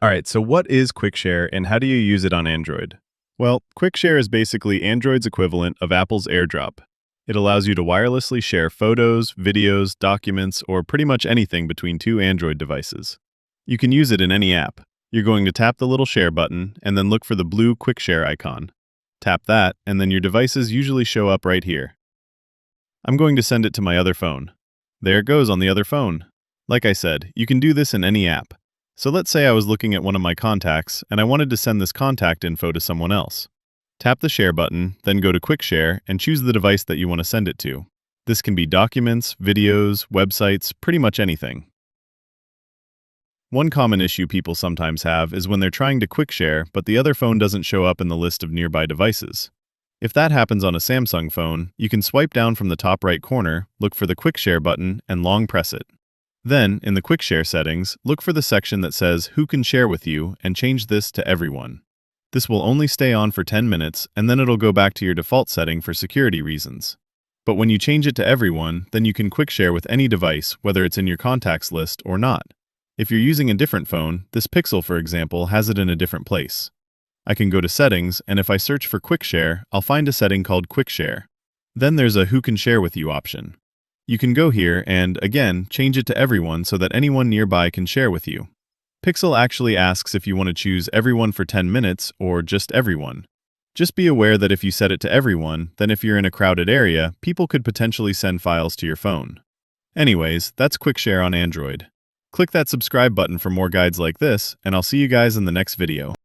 All right, so what is QuickShare and how do you use it on Android? Well, QuickShare is basically Android's equivalent of Apple's AirDrop. It allows you to wirelessly share photos, videos, documents, or pretty much anything between two Android devices. You can use it in any app. You're going to tap the little share button and then look for the blue QuickShare icon. Tap that, and then your devices usually show up right here. I'm going to send it to my other phone. There it goes on the other phone. Like I said, you can do this in any app. So let's say I was looking at one of my contacts and I wanted to send this contact info to someone else. Tap the share button, then go to Quick Share and choose the device that you want to send it to. This can be documents, videos, websites, pretty much anything. One common issue people sometimes have is when they're trying to quick share, but the other phone doesn't show up in the list of nearby devices. If that happens on a Samsung phone, you can swipe down from the top right corner, look for the Quick Share button, and long press it. Then, in the Quick Share settings, look for the section that says Who can share with you and change this to Everyone. This will only stay on for 10 minutes and then it'll go back to your default setting for security reasons. But when you change it to Everyone, then you can quick share with any device, whether it's in your contacts list or not. If you're using a different phone, this Pixel, for example, has it in a different place. I can go to Settings, and if I search for Quick Share, I'll find a setting called Quick Share. Then there's a Who can share with you option. You can go here and, again, change it to Everyone so that anyone nearby can share with you. Pixel actually asks if you want to choose Everyone for 10 minutes or just Everyone. Just be aware that if you set it to Everyone, then if you're in a crowded area, people could potentially send files to your phone. Anyways, that's Quick Share on Android. Click that subscribe button for more guides like this, and I'll see you guys in the next video.